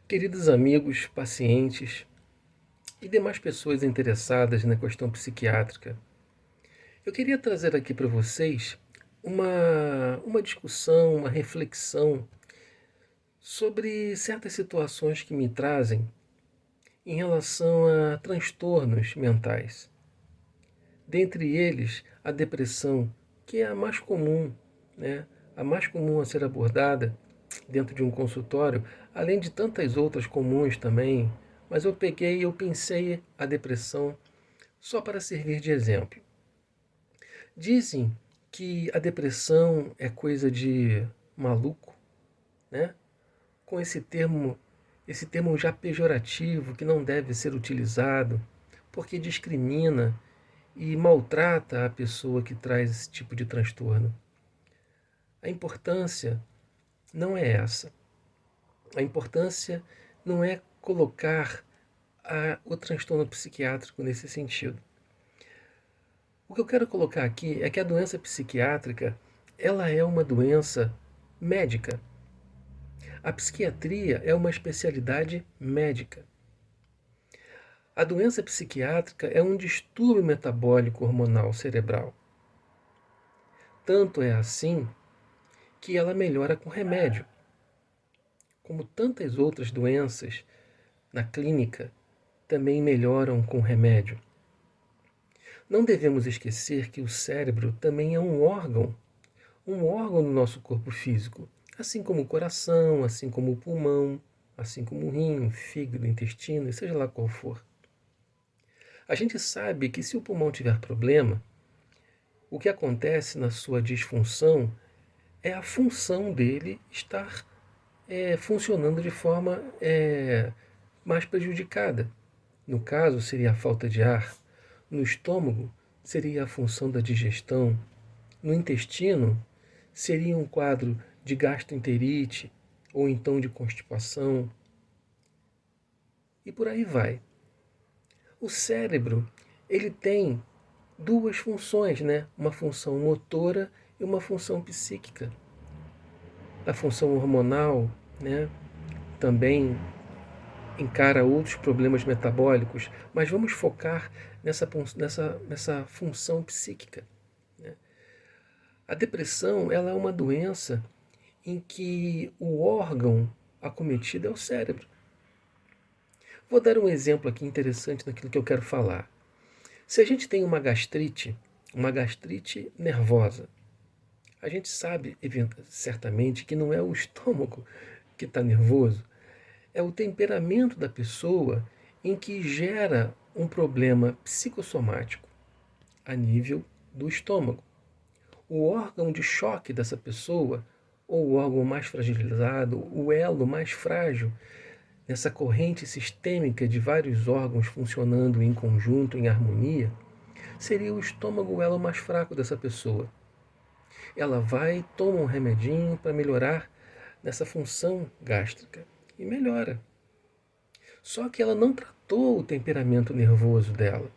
Queridos amigos, pacientes e demais pessoas interessadas na questão psiquiátrica, eu queria trazer aqui para vocês uma discussão, uma reflexão sobre certas situações que me trazem em relação a transtornos mentais. Dentre eles, a depressão, que é a mais comum, né? A mais comum a ser abordada dentro de um consultório, além de tantas outras comuns também, mas eu pensei a depressão só para servir de exemplo. Dizem que a depressão é coisa de maluco, né? Com esse termo já pejorativo que não deve ser utilizado, porque discrimina e maltrata a pessoa que traz esse tipo de transtorno. A importância não é essa. A importância não é colocar o transtorno psiquiátrico nesse sentido. O que eu quero colocar aqui é que a doença psiquiátrica, ela é uma doença médica. A psiquiatria é uma especialidade médica. A doença psiquiátrica é um distúrbio metabólico hormonal cerebral. Tanto é assim que ela melhora com remédio. Como tantas outras doenças na clínica, também melhoram com remédio. Não devemos esquecer que o cérebro também é um órgão no nosso corpo físico, assim como o coração, assim como o pulmão, assim como o rim, o fígado, o intestino, seja lá qual for. A gente sabe que se o pulmão tiver problema, o que acontece na sua disfunção é a função dele estar funcionando de forma mais prejudicada. No caso, seria a falta de ar. No estômago, seria a função da digestão. No intestino, seria um quadro de gastroenterite ou então de constipação. E por aí vai. O cérebro, ele tem duas funções, né? Uma função motora e uma função psíquica. A função hormonal, né? Também encara outros problemas metabólicos, mas vamos focar nessa função psíquica. Né? A depressão, ela é uma doença em que o órgão acometido é o cérebro. Vou dar um exemplo aqui interessante daquilo que eu quero falar. Se a gente tem uma gastrite nervosa, a gente sabe certamente que não é o estômago que está nervoso, é o temperamento da pessoa em que gera um problema psicossomático a nível do estômago. O órgão de choque dessa pessoa, ou o órgão mais fragilizado, o elo mais frágil, nessa corrente sistêmica de vários órgãos funcionando em conjunto, em harmonia, seria o estômago o elo mais fraco dessa pessoa. Ela vai, toma um remedinho para melhorar nessa função gástrica e melhora. Só que ela não tratou o temperamento nervoso dela.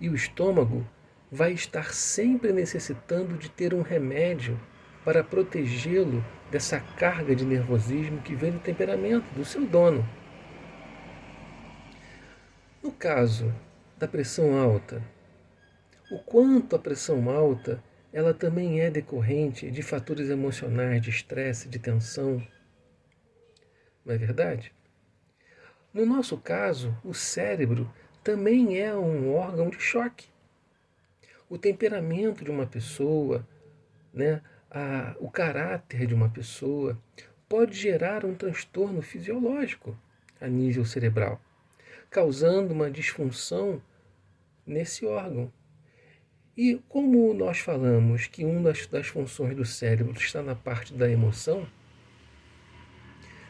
E o estômago vai estar sempre necessitando de ter um remédio para protegê-lo dessa carga de nervosismo que vem do temperamento do seu dono. No caso da pressão alta, o quanto a pressão alta ela também é decorrente de fatores emocionais, de estresse, de tensão. Não é verdade? No nosso caso, o cérebro também é um órgão de choque. O temperamento de uma pessoa, né, o caráter de uma pessoa pode gerar um transtorno fisiológico a nível cerebral, causando uma disfunção nesse órgão. E como nós falamos que uma das funções do cérebro está na parte da emoção,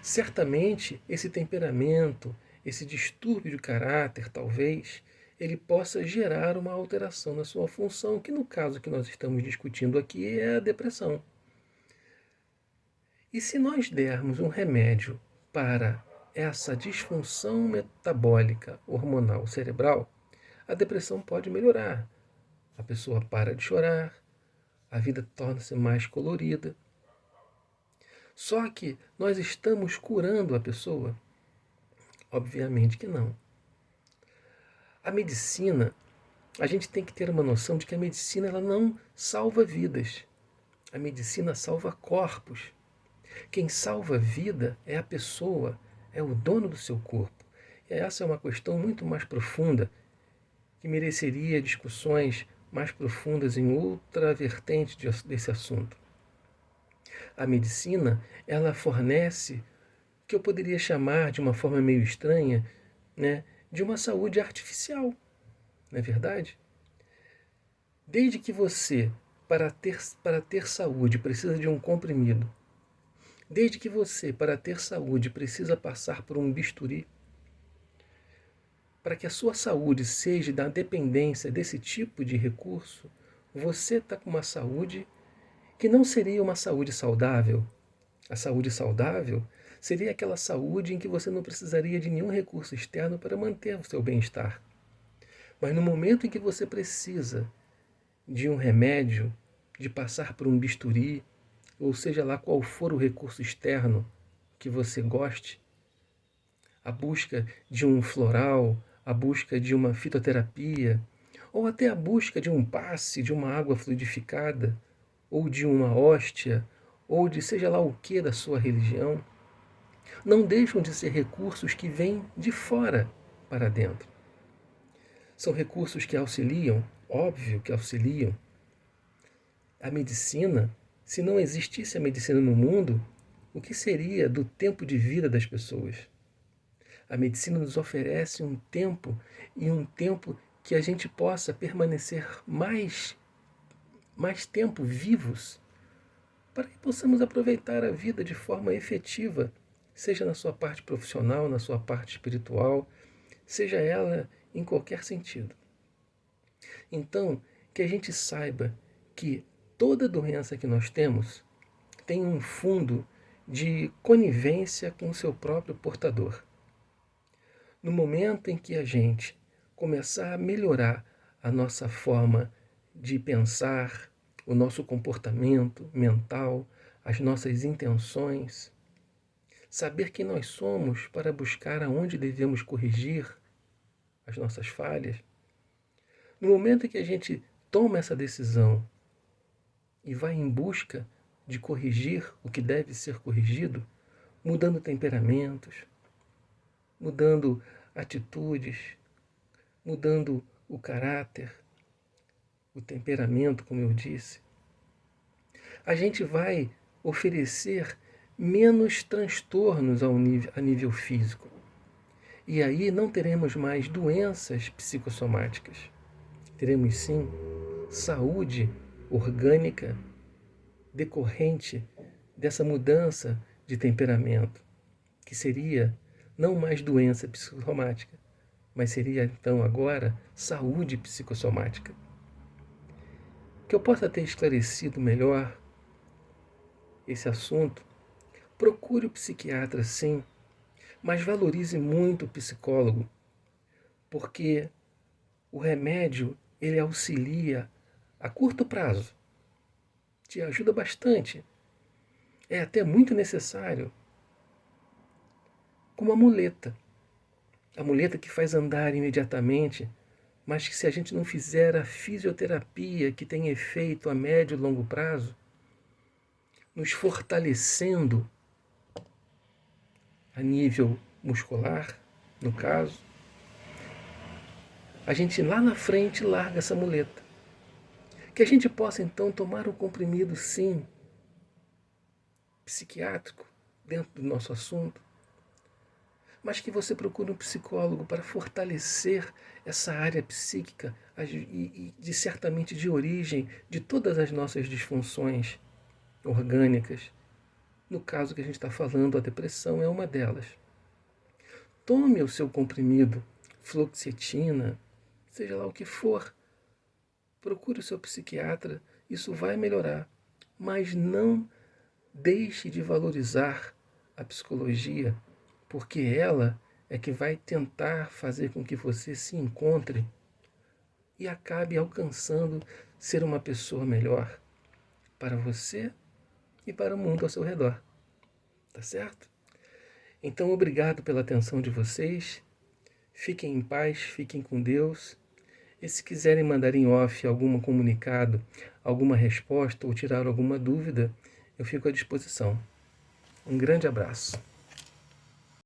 certamente esse temperamento, esse distúrbio de caráter, talvez, ele possa gerar uma alteração na sua função, que no caso que nós estamos discutindo aqui é a depressão. E se nós dermos um remédio para essa disfunção metabólica hormonal cerebral, a depressão pode melhorar. A pessoa para de chorar, a vida torna-se mais colorida. Só que nós estamos curando a pessoa? Obviamente que não. A medicina, a gente tem que ter uma noção de que a medicina ela não salva vidas. A medicina salva corpos. Quem salva a vida é a pessoa, é o dono do seu corpo. E essa é uma questão muito mais profunda, que mereceria discussões mais profundas em outra vertente desse assunto. A medicina, ela fornece o que eu poderia chamar de uma forma meio estranha, né, de uma saúde artificial, não é verdade? Desde que você, para ter saúde, precisa de um comprimido, desde que você, para ter saúde, precisa passar por um bisturi, para que a sua saúde seja da dependência desse tipo de recurso, você está com uma saúde que não seria uma saúde saudável. A saúde saudável seria aquela saúde em que você não precisaria de nenhum recurso externo para manter o seu bem-estar. Mas no momento em que você precisa de um remédio, de passar por um bisturi, ou seja lá qual for o recurso externo que você goste, a busca de um floral, a busca de uma fitoterapia, ou até a busca de um passe, de uma água fluidificada, ou de uma hóstia, ou de seja lá o que da sua religião, não deixam de ser recursos que vêm de fora para dentro. São recursos que auxiliam, óbvio que auxiliam. A medicina, se não existisse a medicina no mundo, o que seria do tempo de vida das pessoas? A medicina nos oferece um tempo e um tempo que a gente possa permanecer mais tempo vivos para que possamos aproveitar a vida de forma efetiva, seja na sua parte profissional, na sua parte espiritual, seja ela em qualquer sentido. Então, que a gente saiba que toda doença que nós temos tem um fundo de conivência com o seu próprio portador. No momento em que a gente começar a melhorar a nossa forma de pensar, o nosso comportamento mental, as nossas intenções, saber quem nós somos para buscar aonde devemos corrigir as nossas falhas, no momento em que a gente toma essa decisão e vai em busca de corrigir o que deve ser corrigido, mudando temperamentos, mudando atitudes, mudando o caráter, o temperamento, como eu disse, a gente vai oferecer menos transtornos a nível físico. E aí não teremos mais doenças psicossomáticas. Teremos sim saúde orgânica decorrente dessa mudança de temperamento, que seria não mais doença psicossomática, mas seria então agora saúde psicossomática. Que eu possa ter esclarecido melhor esse assunto, procure o psiquiatra sim, mas valorize muito o psicólogo, porque o remédio ele auxilia a curto prazo, te ajuda bastante, é até muito necessário, como a muleta que faz andar imediatamente, mas que se a gente não fizer a fisioterapia que tem efeito a médio e longo prazo, nos fortalecendo a nível muscular, no caso, a gente lá na frente larga essa muleta. Que a gente possa então tomar um comprimido, sim, psiquiátrico, dentro do nosso assunto, mas que você procure um psicólogo para fortalecer essa área psíquica e de certamente de origem de todas as nossas disfunções orgânicas. No caso que a gente está falando, a depressão é uma delas. Tome o seu comprimido, fluoxetina, seja lá o que for. Procure o seu psiquiatra, isso vai melhorar. Mas não deixe de valorizar a psicologia, porque ela é que vai tentar fazer com que você se encontre e acabe alcançando ser uma pessoa melhor para você e para o mundo ao seu redor. tá certo? Então, obrigado pela atenção de vocês. Fiquem em paz, fiquem com Deus. E se quiserem mandar em off algum comunicado, alguma resposta ou tirar alguma dúvida, eu fico à disposição. Um grande abraço.